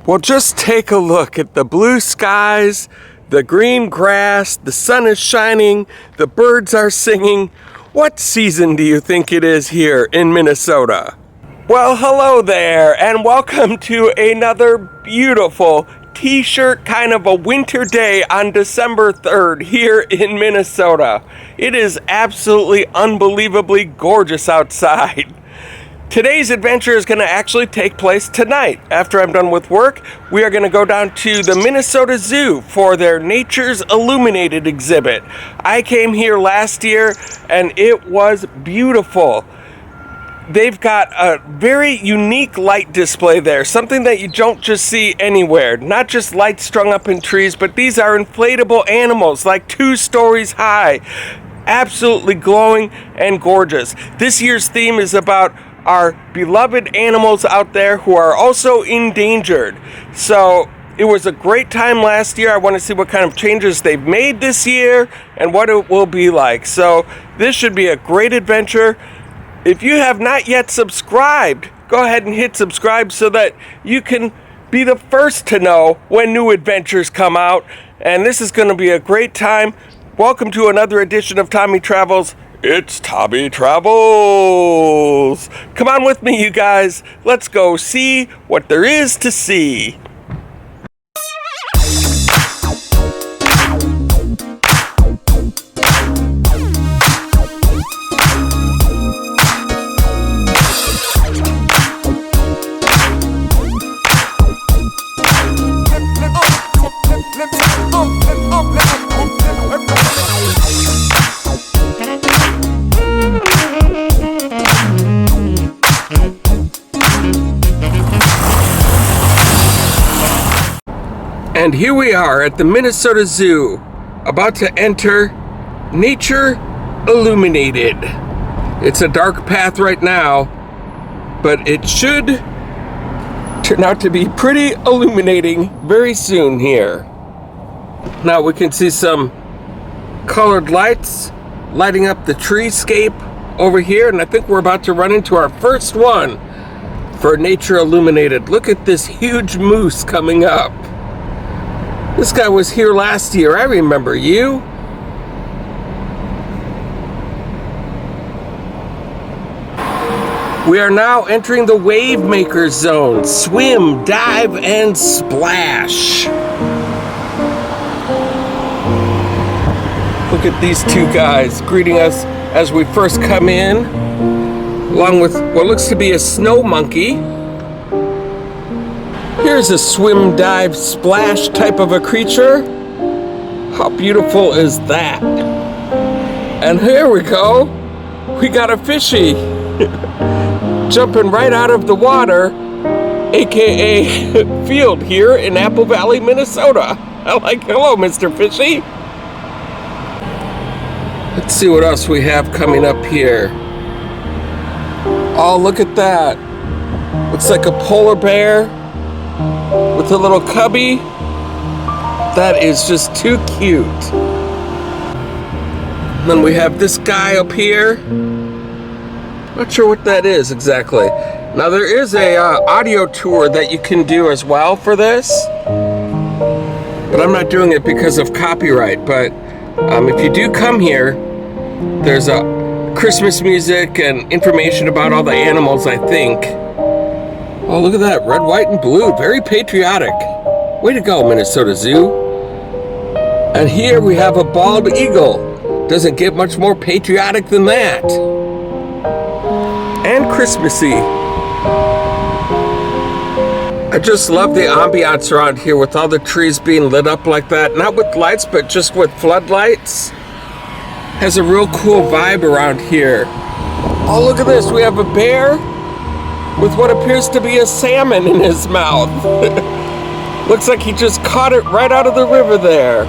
Well, just take a look at the blue skies, the green grass, the sun is shining, the birds are singing. What season do you think it is here in Minnesota? Well, hello there, and welcome to another beautiful t-shirt kind of a winter day on December 3rd here in Minnesota. It is absolutely unbelievably gorgeous outside. Today's adventure is going to actually take place tonight. After I'm done with work, we are going to go down to the Minnesota Zoo for their Nature Illuminated exhibit. I came here last year and it was beautiful. They've got a very unique light display there, something that you don't just see anywhere. Not just lights strung up in trees, but these are inflatable animals like 2 stories high. Absolutely glowing and gorgeous. This year's theme is about our beloved animals out there who are also endangered. So it was a great time last year. I want to see what kind of changes they've made this year and what it will be like. So this should be a great adventure. If you have not yet subscribed, go ahead and hit subscribe so that you can be the first to know when new adventures come out. And this is going to be a great time. Welcome to another edition of Tommy Travels. It's Tommy Travels. Come on with me, you guys. Let's go see what there is to see. And here we are at the Minnesota Zoo, about to enter Nature Illuminated. It's a dark path right now, but it should turn out to be pretty illuminating very soon here. Now we can see some colored lights lighting up the treescape over here, and I think we're about to run into our first one for Nature Illuminated. Look at this huge moose coming up. This guy was here last year. I remember you. We are now entering the Wavemaker Zone. Swim, dive, and splash. Look at these 2 guys greeting us as we first come in, along with what looks to be a snow monkey. Here's a swim, dive, splash type of a creature. How beautiful is that? And here we go. We got a fishy jumping right out of the water, aka field here in Apple Valley, Minnesota. I'm like, hello, Mr. Fishy. Let's see what else we have coming up here. Oh, look at that. Looks like a polar bear with a little cubby. That is just too cute. And then we have this guy up here. Not sure what that is exactly. Now there is a audio tour that you can do as well for this, but I'm not doing it because of copyright. But if you do come here, there's a Christmas music and information about all the animals, I think. Oh, look at that, red, white, and blue, very patriotic. Way to go, Minnesota Zoo. And here we have a bald eagle. Doesn't get much more patriotic than that. And Christmassy. I just love the ambiance around here with all the trees being lit up like that. Not with lights, but just with floodlights. Has a real cool vibe around here. Oh, look at this, we have a bear with what appears to be a salmon in his mouth. Looks like he just caught it right out of the river there.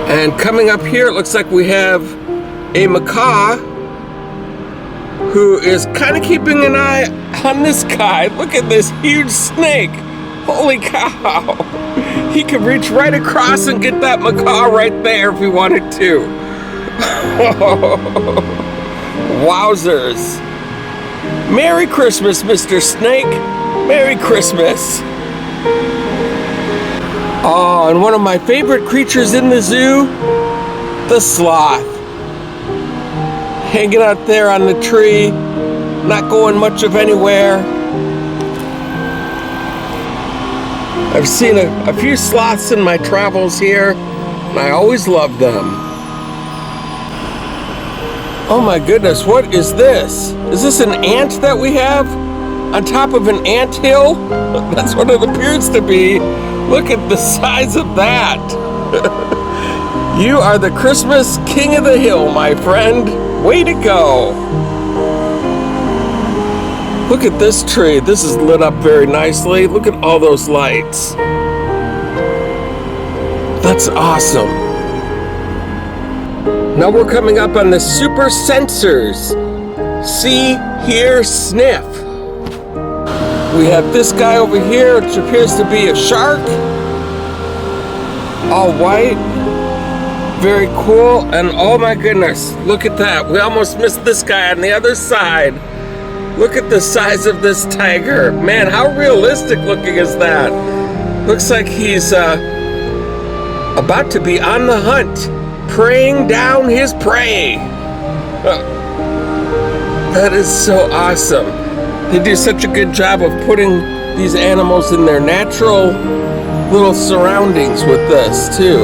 And coming up here, it looks like we have a macaw who is kind of keeping an eye on this guy. Look at this huge snake. Holy cow. He could reach right across and get that macaw right there if he wanted to. Wowzers. Merry Christmas, Mr. Snake. Merry Christmas. Oh, and one of my favorite creatures in the zoo, the sloth. Hanging out there on the tree, not going much of anywhere. I've seen a few sloths in my travels here, and I always love them. Oh my goodness, what is this? Is this an ant that we have on top of an ant hill? That's what it appears to be. Look at the size of that. You are the Christmas king of the hill, my friend. Way to go. Look at this tree. This is lit up very nicely. Look at all those lights. That's awesome. Now we're coming up on the super sensors. See, hear, sniff. We have this guy over here, which appears to be a shark. All white. Very cool. And oh my goodness, look at that. We almost missed this guy on the other side. Look at the size of this tiger. Man, how realistic looking is that? Looks like he's about to be on the hunt, preying down his prey. That is so awesome. They do such a good job of putting these animals in their natural little surroundings with this too.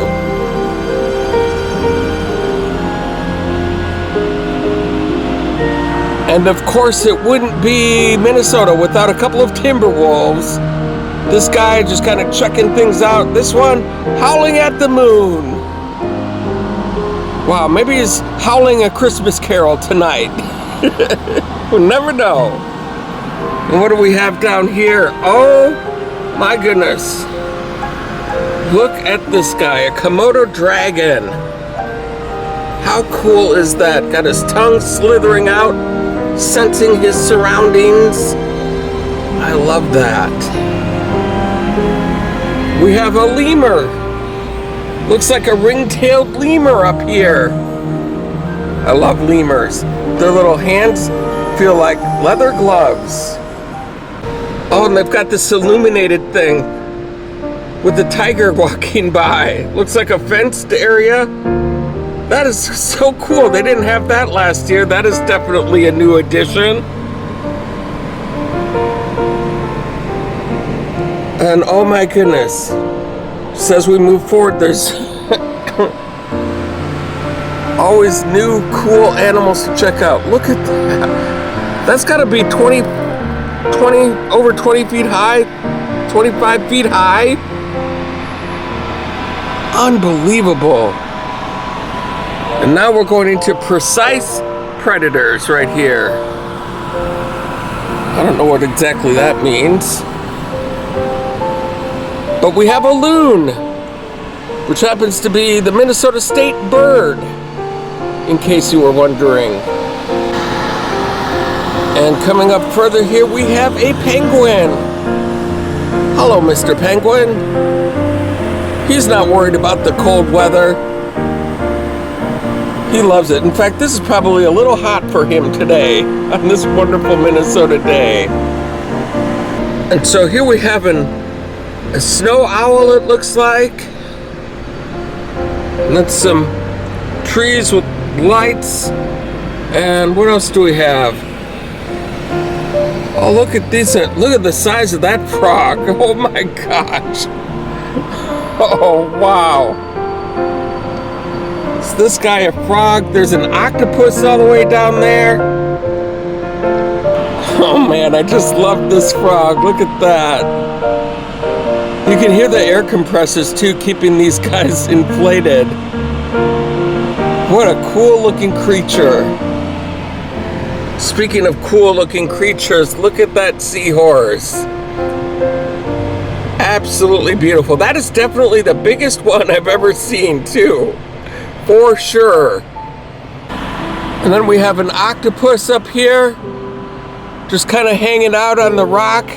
And of course it wouldn't be Minnesota without a couple of timber wolves. This guy just kind of checking things out. This one howling at the moon. Wow, maybe he's howling a Christmas carol tonight. We'll never know. And what do we have down here? Oh my goodness. Look at this guy, a Komodo dragon. How cool is that? Got his tongue slithering out, sensing his surroundings. I love that. We have a lemur. Looks like a ring-tailed lemur up here. I love lemurs. Their little hands feel like leather gloves. Oh, and they've got this illuminated thing with the tiger walking by. Looks like a fenced area. That is so cool. They didn't have that last year. That is definitely a new addition. And oh my goodness. Just as we move forward, there's always new cool animals to check out. Look at that. That's got to be over 20 feet high, 25 feet high. Unbelievable. And now we're going into precise predators right here. I don't know what exactly that means. But we have a loon, which happens to be the Minnesota State bird, in case you were wondering. And coming up further here, we have a penguin. Hello, Mr. Penguin. He's not worried about the cold weather. He loves it. In fact, this is probably a little hot for him today on this wonderful Minnesota day. And so here we have a snow owl, it looks like. And that's some trees with lights. And what else do we have? Oh, look at these. Look at the size of that frog. Oh my gosh. Oh, wow. Is this guy a frog? There's an octopus all the way down there. Oh man, I just love this frog. Look at that. You can hear the air compressors too, keeping these guys inflated. What a cool looking creature. Speaking of cool looking creatures, look at that seahorse. Absolutely beautiful. That is definitely the biggest one I've ever seen too. For sure. And then we have an octopus up here, just kind of hanging out on the rock,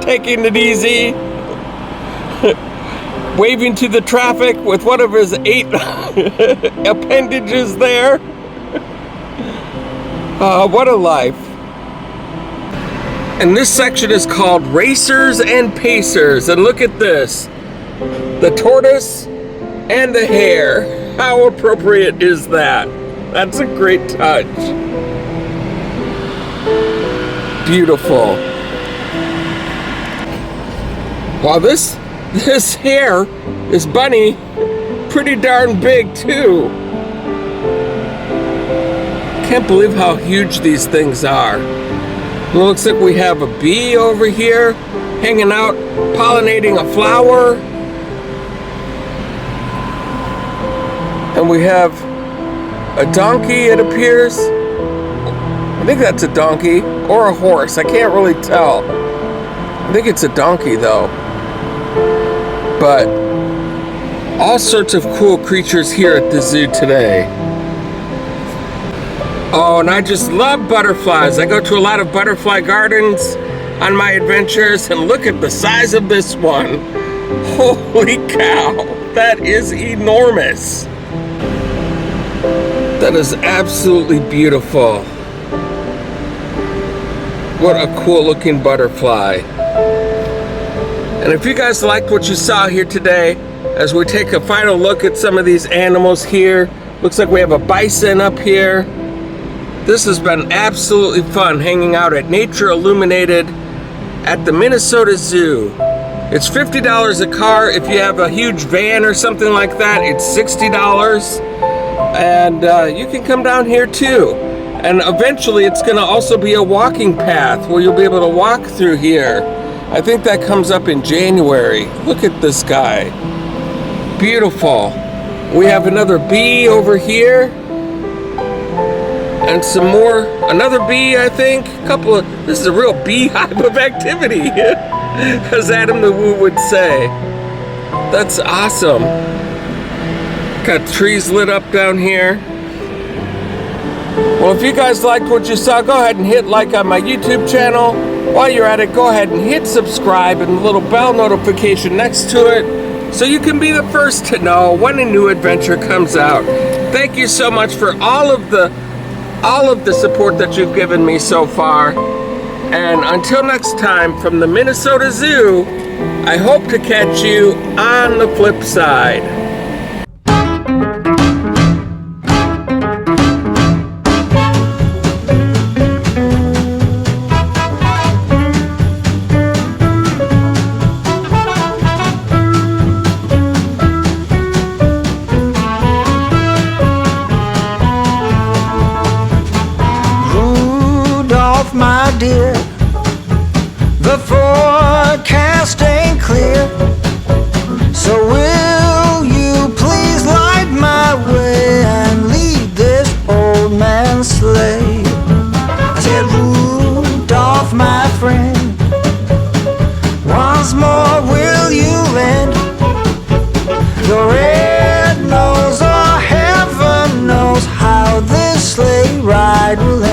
taking it easy, waving to the traffic with one of his 8 appendages there. What a life. And this section is called Racers and Pacers. And look at this. The tortoise and the hare. How appropriate is that? That's a great touch. Beautiful. Wow, this hare, this bunny, pretty darn big too. Can't believe how huge these things are. It looks like we have a bee over here hanging out, pollinating a flower. And we have a donkey, it appears. I think that's a donkey or a horse. I can't really tell. I think it's a donkey though. But all sorts of cool creatures here at the zoo today. Oh, and I just love butterflies. I go to a lot of butterfly gardens on my adventures, and look at the size of this one. Holy cow, that is enormous. That is absolutely beautiful. What a cool looking butterfly. And if you guys liked what you saw here today, as we take a final look at some of these animals here, looks like we have a bison up here. This has been absolutely fun hanging out at Nature Illuminated at the Minnesota Zoo. It's $50 a car. If you have a huge van or something like that, it's $60. And you can come down here too. And eventually it's gonna also be a walking path where you'll be able to walk through here. I think that comes up in January. Look at this guy. Beautiful. We have another bee over here. And some more, another bee, I think. This is a real beehive of activity, as Adam the Woo would say. That's awesome. Got trees lit up down here. Well, if you guys liked what you saw, go ahead and hit like on my YouTube channel. While you're at it, go ahead and hit subscribe and the little bell notification next to it so you can be the first to know when a new adventure comes out. Thank you so much for all of the support that you've given me so far. And until next time, from the Minnesota Zoo, I hope to catch you on the flip side. My dear, the forecast ain't clear, so will you please light my way and lead this old man's sleigh? I said, Rudolph, my friend, once more will you lend your red nose, or heaven knows how this sleigh ride will end.